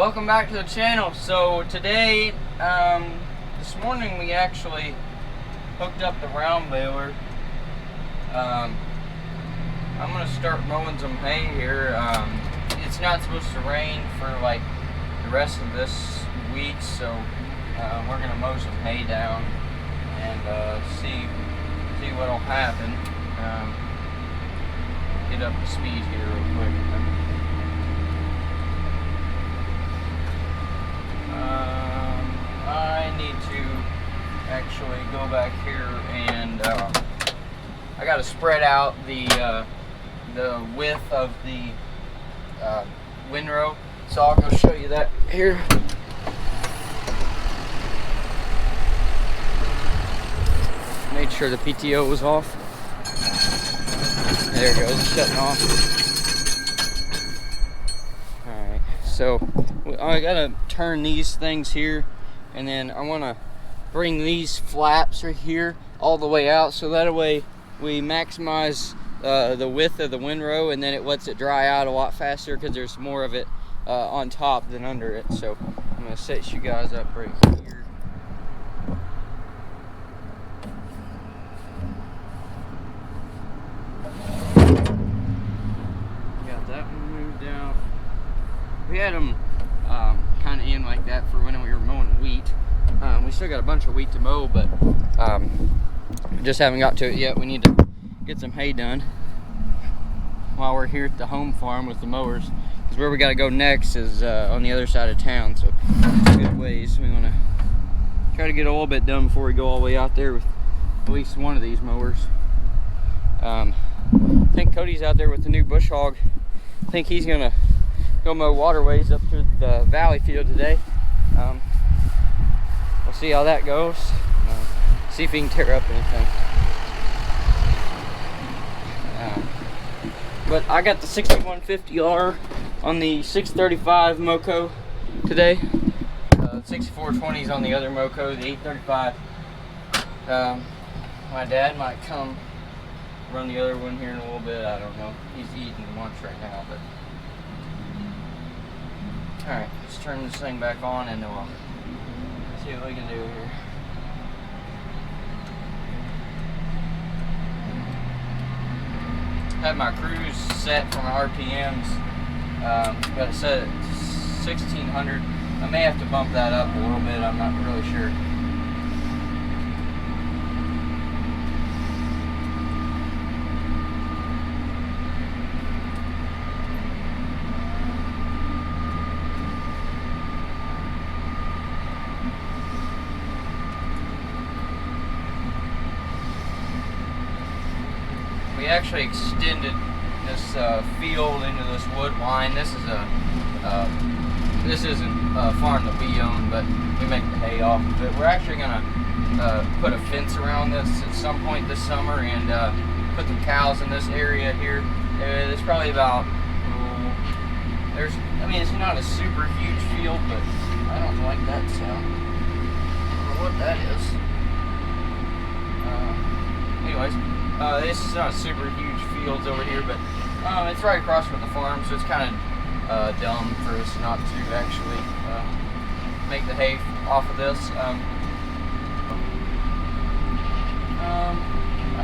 Welcome back to the channel. So today, this morning we actually hooked up the round baler. I'm gonna start mowing some hay here. It's not supposed to rain for like the rest of this week, so we're gonna mow some hay down and see what'll happen. Get up to speed here real quick. I need to actually go back here and I got to spread out the width of the windrow, so I'll go show you that here. Made sure the PTO was off. There it goes, shutting off. Alright, so I gotta turn these things here, and then I want to bring these flaps right here all the way out, so that way we maximize the width of the windrow, and then it lets it dry out a lot faster because there's more of it on top than under it. So I'm going to set you guys up right here. Got that one moved out. We had them kind of in like that for when we were mowing wheat. We still got a bunch of wheat to mow, but we just haven't got to it yet. We need to get some hay done while we're here at the home farm with the mowers, because where we got to go next is on the other side of town, so it's a good ways. We want to try to get a little bit done before we go all the way out there with at least one of these mowers. I think Cody's out there with the new bush hog. I think he's gonna go mow waterways up to the valley field today. We'll see how that goes. See if he can tear up anything. But I got the 6150R on the 635 Moco today. 6420s on the other Moco, the 835. My dad might come run the other one here in a little bit. I don't know. He's eating lunch right now, but alright, let's turn this thing back on and we'll see what we can do here. Had my cruise set for my RPMs. Got it set at 1600. I may have to bump that up a little bit. I'm not really sure. We actually extended this field into this wood line. This is this isn't a farm that we own, but we make the hay off of it. We're actually gonna put a fence around this at some point this summer and put some cows in this area here. There's probably about I mean, it's not a super huge field, but I don't like that sound. I don't know what that is. Anyways. This is not super huge fields over here, but it's right across from the farm, so it's kind of dumb for us not to actually make the hay off of this. I'm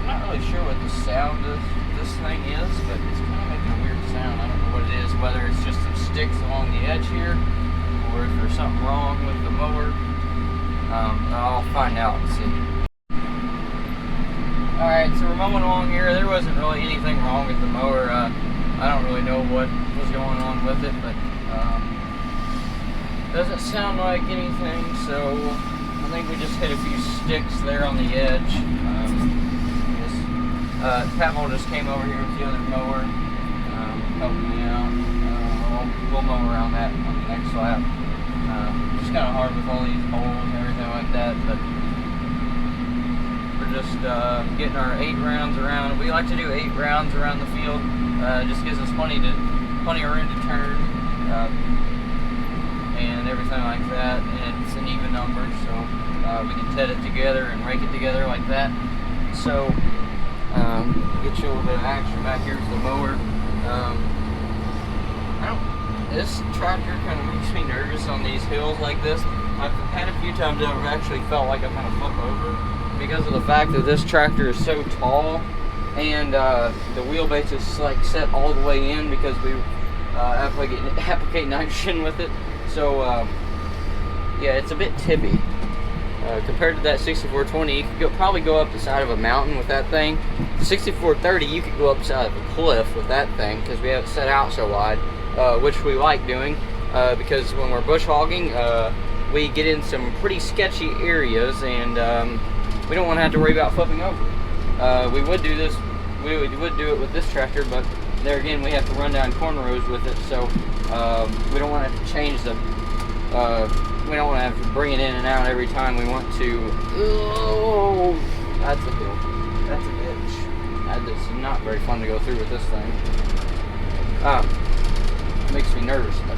not really sure what the sound of this thing is, but it's kind of making a weird sound. I don't know what it is, whether it's just some sticks along the edge here, or if there's something wrong with the mower. I'll find out and see. Alright, so we're mowing along here. There wasn't really anything wrong with the mower. I don't really know what was going on with it, but doesn't sound like anything, so I think we just hit a few sticks there on the edge. Pat just came over here with the other mower, helping me out. We'll mow around that on the next lap. It's kind of hard with all these holes and everything like that, but just getting our 8 rounds around. We like to do 8 rounds around the field. Just gives us plenty of room to turn and everything like that. And it's an even number, so we can ted it together and rake it together like that. So get you a little bit of action back here with the mower. This tractor kind of makes me nervous on these hills like this. I've had a few times that I've actually felt like I'm going to flip over because of the fact that this tractor is so tall, and the wheelbase is like set all the way in because we applicate nitrogen with it. So yeah, it's a bit tippy. Compared to that 6420, you could probably go up the side of a mountain with that thing. The 6430, you could go up the side of a cliff with that thing because we have it set out so wide, which we like doing because when we're bush hogging, we get in some pretty sketchy areas, and we don't want to have to worry about flipping over. We would do this, we would do it with this tractor, but there again, we have to run down corn rows with it, so we don't want to have to change the. We don't want to have to bring it in and out every time we want to. Oh, that's a hill. That's a ditch. It's not very fun to go through with this thing. It makes me nervous. But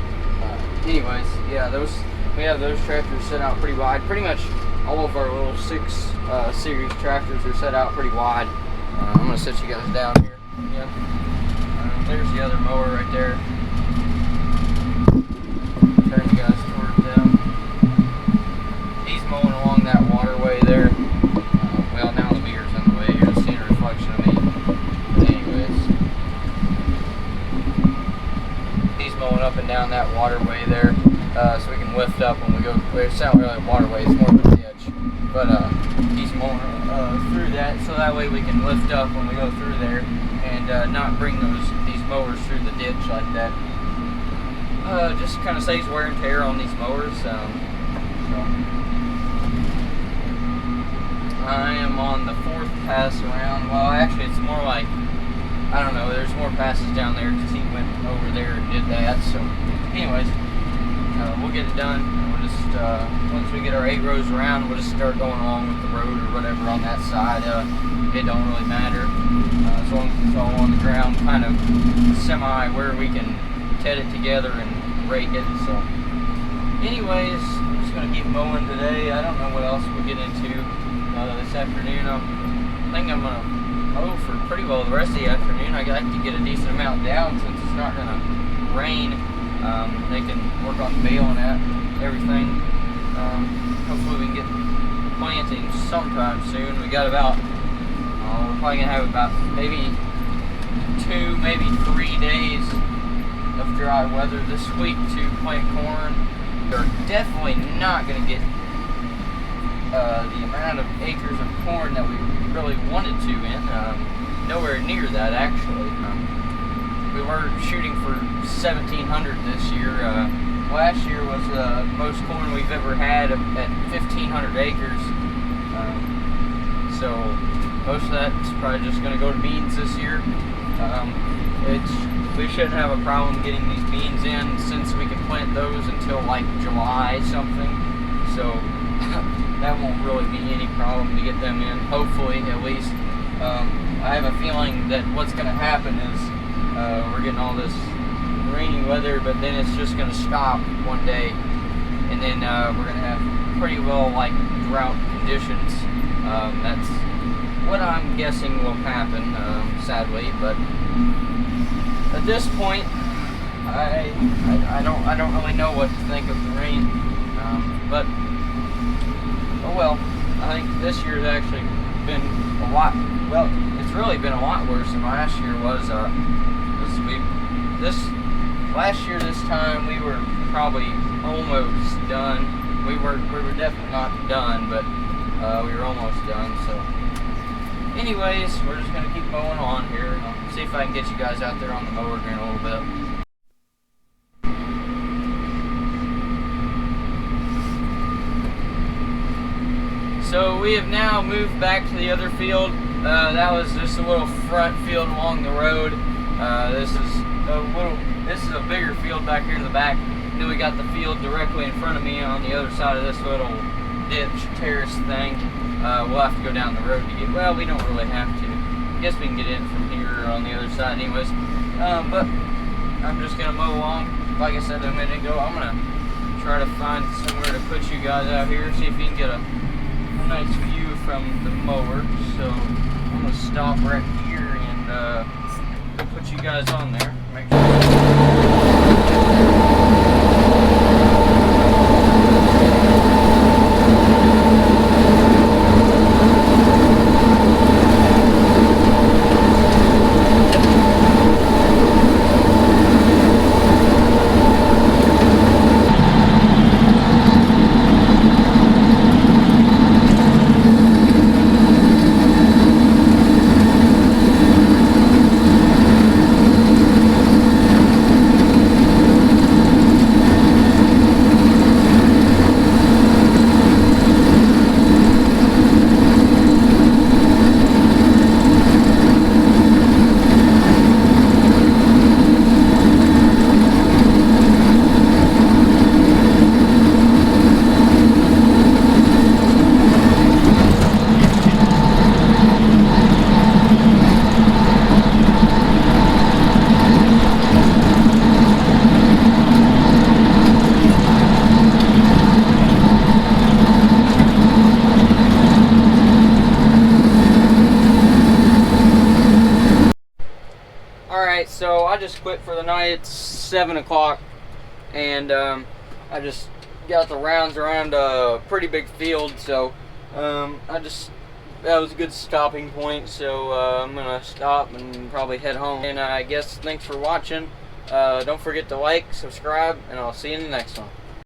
anyways, yeah, we have those tractors set out pretty wide. Pretty much all of our little 6 series tractors are set out pretty wide. I'm gonna set you guys down here. Yeah. There's the other mower right there. Turn you guys towards them. He's mowing along that waterway there. Well, now the mirror's in the way. You're just seeing a reflection of me. But anyways, he's mowing up and down that waterway there, so we can lift up when we go. It's not really a waterway; it's more of a ditch. But he's mowing through that, so that way we can lift up when we go through there, and not bring these mowers through the ditch like that. Just kind of saves wear and tear on these mowers. So. I am on the 4th pass around. Well, actually, it's more like, I don't know, there's more passes down there because he went over there and did that. So, anyways, we'll get it done. We'll just, once we get our 8 rows around, we'll just start going along with the road or whatever on that side. It don't really matter. As long as it's all on the ground, kind of semi where we can ted it together and rake it. So, anyways, I'm just going to keep mowing today. I don't know what else we'll get into. This afternoon, I think I'm going to mow for pretty well the rest of the afternoon. I like to get a decent amount down since it's not going to rain. They can work on baling at everything. Hopefully we can get planting sometime soon. We got about, we're probably going to have about maybe 2, maybe 3 days of dry weather this week to plant corn. We're definitely not going to get the amount of acres of corn that we really wanted to in. Nowhere near that, actually. We were shooting for 1,700 this year. Last year was the most corn we've ever had at 1,500 acres. So most of that's probably just going to go to beans this year. We shouldn't have a problem getting these beans in since we can plant those until like July something. So that won't really be any problem to get them in, hopefully, at least. I have a feeling that what's going to happen is we're getting all this rainy weather, but then it's just going to stop one day, and then we're going to have pretty well like drought conditions. That's what I'm guessing will happen, sadly. But at this point, I don't really know what to think of the rain, but. Oh well, I think this year's actually been a lot, well, it's really been a lot worse than last year was. Last year this time we were probably almost done. We were definitely not done, but we were almost done. So anyways, we're just going to keep mowing on here. I'll see if I can get you guys out there on the mower here in a little bit. So we have now moved back to the other field. That was just a little front field along the road. This is a bigger field back here in the back. And then we got the field directly in front of me on the other side of this little ditch terrace thing. We'll have to go down the road to get. Well, we don't really have to. I guess we can get in from here on the other side, anyways. But I'm just gonna mow along. Like I said a minute ago, I'm gonna try to find somewhere to put you guys out here. See if you can get a nice view from the mower. So I'm gonna stop right here and put you guys on there. Make sure. Alright, so I just quit for the night. It's 7 o'clock, and I just got the rounds around a pretty big field, so that was a good stopping point, so I'm gonna stop and probably head home. And I guess thanks for watching. Don't forget to like, subscribe, and I'll see you in the next one.